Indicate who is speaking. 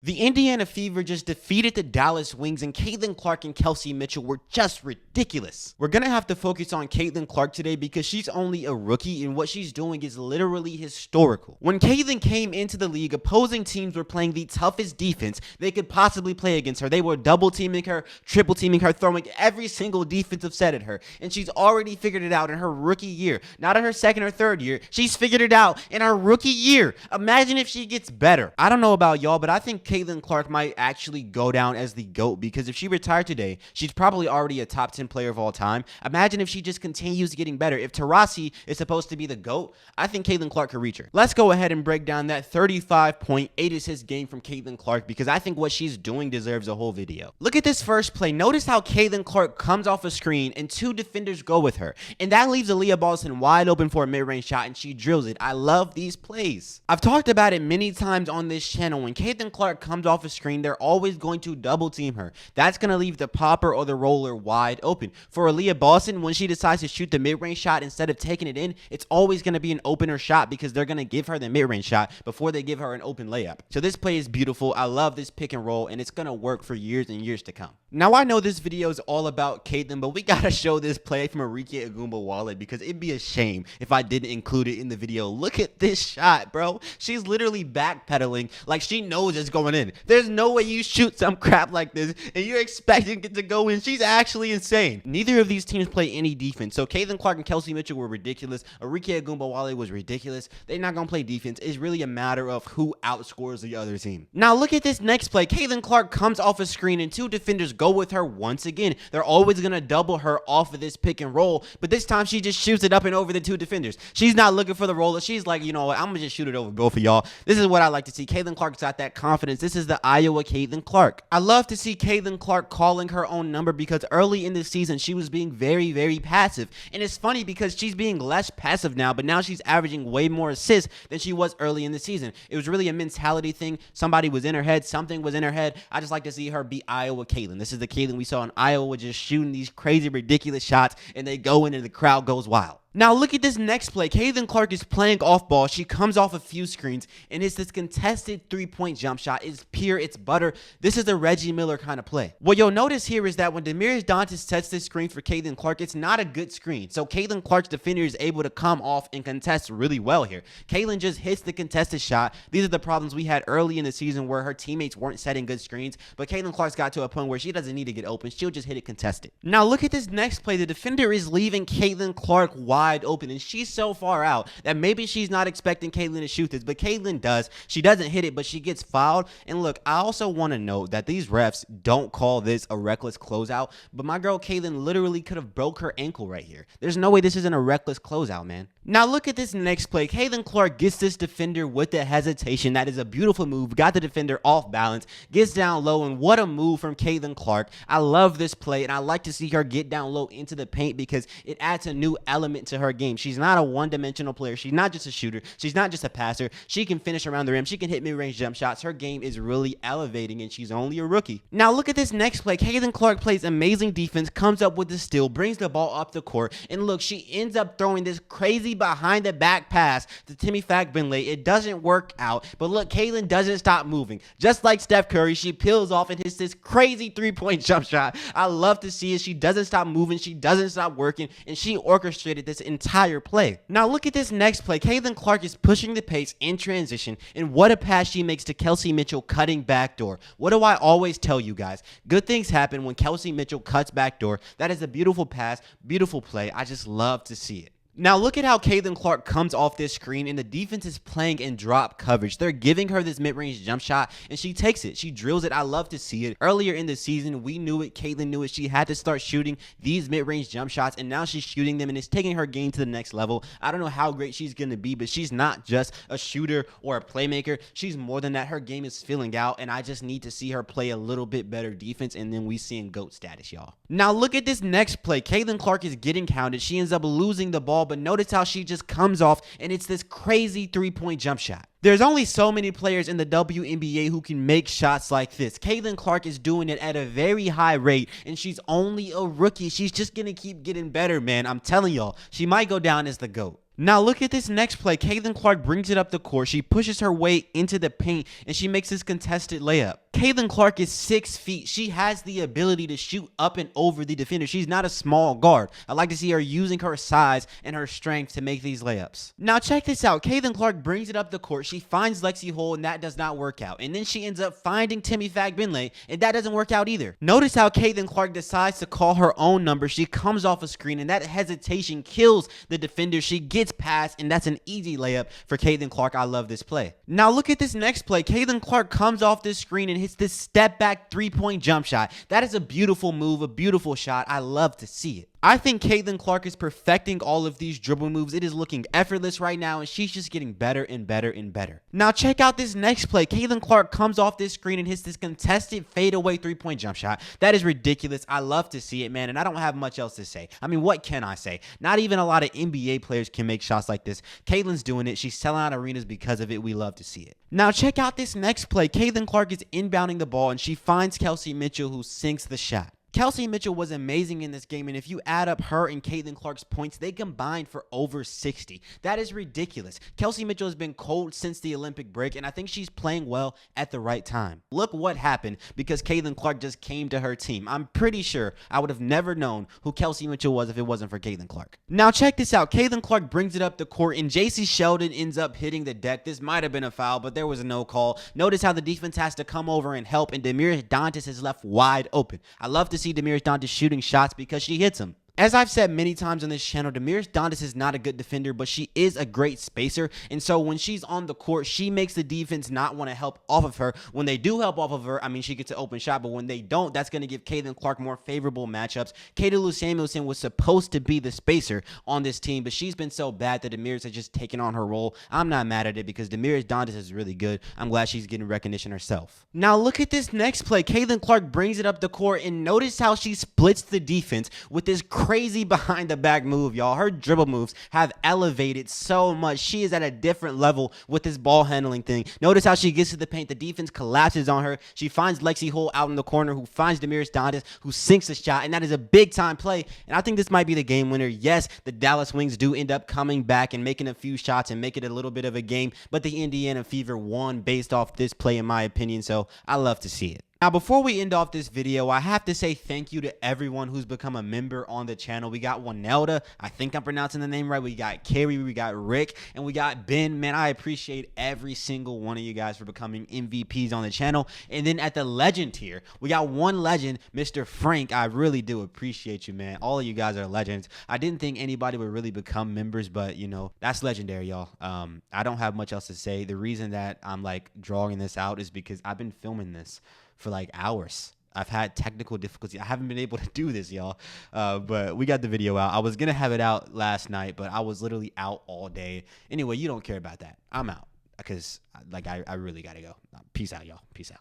Speaker 1: The Indiana Fever just defeated the Dallas Wings, and Caitlin Clark and Kelsey Mitchell were just ridiculous. We're gonna have to focus on Caitlin Clark today because she's only a rookie, and what she's doing is literally historical. When Caitlin came into the league, opposing teams were playing the toughest defense they could possibly play against her. They were double teaming her, triple teaming her, throwing every single defensive set at her, and she's already figured it out in her rookie year. Not in her second or third year. She's figured it out in her rookie year. Imagine if she gets better. I don't know about y'all, but I think Caitlin Clark might actually go down as the GOAT, because if she retired today, she's probably already a top 10 player of all time. Imagine if she just continues getting better. If Taurasi is supposed to be the GOAT, I think Caitlin Clark could reach her. Let's go ahead and break down that 35.8 assist game from Caitlin Clark, because I think what she's doing deserves a whole video. Look at this first play. Notice how Caitlin Clark comes off a screen and two defenders go with her, and that leaves Aaliyah Boston wide open for a mid-range shot, and she drills it. I love these plays. I've talked about it many times on this channel. When Caitlin Clark comes off a screen, they're always going to double team her. That's going to leave the popper or the roller wide open. For Aaliyah Boston, when she decides to shoot the mid-range shot instead of taking it in, it's always going to be an opener shot, because they're going to give her the mid-range shot before they give her an open layup. So this play is beautiful. I love this pick and roll, and it's going to work for years and years to come. Now, I know this video is all about Caitlin, but we got to show this play from Arike Agumba-Wallet, because it'd be a shame if I didn't include it in the video. Look at this shot, bro. She's literally backpedaling like she knows it's going in. There's no way you shoot some crap like this and you're expecting it to go in. She's actually insane. Neither of these teams play any defense. So Caitlin Clark and Kelsey Mitchell were ridiculous. Arike Agumba-Wallet was ridiculous. They're not going to play defense. It's really a matter of who outscores the other team. Now look at this next play. Caitlin Clark comes off a screen and two defenders go with her once again. They're always going to double her off of this pick and roll, but this time she just shoots it up and over the two defenders. She's not looking for the roller. She's like, you know what, I'm going to just shoot it over both of y'all. This is what I like to see. Caitlin Clark's got that confidence. This is the Iowa Caitlin Clark. I love to see Caitlin Clark calling her own number, because early in this season she was being very, very passive. And it's funny because she's being less passive now, but now she's averaging way more assists than she was early in the season. It was really a mentality thing. Somebody was in her head. Something was in her head. I just like to see her be Iowa Caitlin. This is the Caitlin we saw in Iowa, just shooting these crazy, ridiculous shots, and they go in and the crowd goes wild. Now look at this next play. Caitlin Clark is playing off ball. She comes off a few screens, and it's this contested three-point jump shot. It's pure, it's butter. This is a Reggie Miller kind of play. What you'll notice here is that when Demiris Dantas sets this screen for Caitlin Clark, it's not a good screen. So Caitlin Clark's defender is able to come off and contest really well here. Caitlin just hits the contested shot. These are the problems we had early in the season where her teammates weren't setting good screens, but Caitlin Clark's got to a point where she doesn't need to get open. She'll just hit it contested. Now look at this next play. The defender is leaving Caitlin Clark wide open, and she's so far out that maybe she's not expecting Caitlin to shoot this, but Caitlin does. She doesn't hit it, but she gets fouled. And look, I also want to note that these refs don't call this a reckless closeout, but my girl Caitlin literally could have broke her ankle right here. There's no way this isn't a reckless closeout, man. Now look at this next play. Caitlin Clark gets this defender with the hesitation. That is a beautiful move. Got the defender off balance, gets down low, and what a move from Caitlin Clark. I love this play, and I like to see her get down low into the paint because it adds a new element to her game. She's not a one-dimensional player. She's not just a shooter. She's not just a passer. She can finish around the rim. She can hit mid-range jump shots. Her game is really elevating, and she's only a rookie. Now look at this next play. Caitlin Clark plays amazing defense, comes up with the steal, brings the ball up the court, and look, she ends up throwing this crazy behind the back pass to Timmy Fagbinley. It doesn't work out, but look, Caitlin doesn't stop moving. Just like Steph Curry, she peels off and hits this crazy three-point jump shot. I love to see it. She doesn't stop moving. She doesn't stop working, and she orchestrated this entire play. Now look at this next play. Caitlin Clark is pushing the pace in transition, and what a pass she makes to Kelsey Mitchell cutting backdoor. What do I always tell you guys? Good things happen when Kelsey Mitchell cuts backdoor. That is a beautiful pass, beautiful play. I just love to see it. Now look at how Caitlin Clark comes off this screen, and the defense is playing in drop coverage. They're giving her this mid-range jump shot, and she takes it. She drills it. I love to see it. Earlier in the season, we knew it. Caitlin knew it. She had to start shooting these mid-range jump shots, and now she's shooting them, and it's taking her game to the next level. I don't know how great she's going to be, but she's not just a shooter or a playmaker. She's more than that. Her game is filling out, and I just need to see her play a little bit better defense, and then we see in GOAT status, y'all. Now look at this next play. Caitlin Clark is getting counted. She ends up losing the ball, but notice how she just comes off, and it's this crazy three-point jump shot. There's only so many players in the WNBA who can make shots like this. Caitlin Clark is doing it at a very high rate, and she's only a rookie. She's just going to keep getting better, man. I'm telling y'all, she might go down as the GOAT. Now look at this next play. Caitlin Clark brings it up the court. She pushes her way into the paint and she makes this contested layup. Caitlin Clark is 6 feet. She has the ability to shoot up and over the defender. She's not a small guard. I like to see her using her size and her strength to make these layups. Now check this out. Caitlin Clark brings it up the court. She finds Lexi Hole and that does not work out. And then she ends up finding Timmy Fagbinley and that doesn't work out either. Notice how Caitlin Clark decides to call her own number. She comes off a screen and that hesitation kills the defender. She gets past and that's an easy layup for Caitlin Clark. I love this play. Now look at this next play. Caitlin Clark comes off this screen and hits this step back 3-point jump shot. That is a beautiful move, a beautiful shot. I love to see it. I think Caitlin Clark is perfecting all of these dribble moves. It is looking effortless right now, and she's just getting better and better and better. Now check out this next play. Caitlin Clark comes off this screen and hits this contested fadeaway 3-point jump shot. That is ridiculous. I love to see it, man, and I don't have much else to say. I mean, what can I say? Not even a lot of NBA players can make shots like this. Caitlin's doing it. She's selling out arenas because of it. We love to see it. Now check out this next play. Caitlin Clark is inbounding the ball, and she finds Kelsey Mitchell, who sinks the shot. Kelsey Mitchell was amazing in this game, and if you add up her and Caitlin Clark's points, they combined for over 60. That is ridiculous. Kelsey Mitchell has been cold since the Olympic break, and I think she's playing well at the right time. Look what happened because Caitlin Clark just came to her team. I'm pretty sure I would have never known who Kelsey Mitchell was if it wasn't for Caitlin Clark. Now check this out. Caitlin Clark brings it up the court, and JC Sheldon ends up hitting the deck. This might have been a foul, but there was no call. Notice how the defense has to come over and help, and Damiris Dantas is left wide open. I love to see Damiris Dantas shooting shots because she hits them. As I've said many times on this channel, Damiris Dantas is not a good defender, but she is a great spacer. And so when she's on the court, she makes the defense not want to help off of her. When they do help off of her, I mean, she gets an open shot. But when they don't, that's going to give Caitlin Clark more favorable matchups. Kayla Lou Samuelson was supposed to be the spacer on this team, but she's been so bad that Damiris has just taken on her role. I'm not mad at it because Damiris Dantas is really good. I'm glad she's getting recognition herself. Now look at this next play. Caitlin Clark brings it up the court, and notice how she splits the defense with this crazy behind the back move, y'all. Her dribble moves have elevated so much. She is at a different level with this ball handling thing. Notice how she gets to the paint. The defense collapses on her. She finds Lexi Hole out in the corner, who finds Damiris Dantas, who sinks the shot, and that is a big time play. And I think this might be the game winner. Yes, the Dallas Wings do end up coming back and making a few shots and make it a little bit of a game, but the Indiana Fever won based off this play, in my opinion, so I love to see it. Now, before we end off this video, I have to say thank you to everyone who's become a member on the channel. We got Wanelda, I think I'm pronouncing the name right. We got Carrie, we got Rick, and we got Ben. Man, I appreciate every single one of you guys for becoming MVPs on the channel. And then at the legend tier, we got one legend, Mr. Frank. I really do appreciate you, man. All of you guys are legends. I didn't think anybody would really become members, but, you know, that's legendary, y'all. I don't have much else to say. The reason that I'm, like, drawing this out is because I've been filming this for like hours. I've had technical difficulties. I haven't been able to do this, y'all. But we got the video out. I was going to have it out last night, but I was literally out all day. Anyway, you don't care about that. I'm out because like I really got to go. Peace out, y'all. Peace out.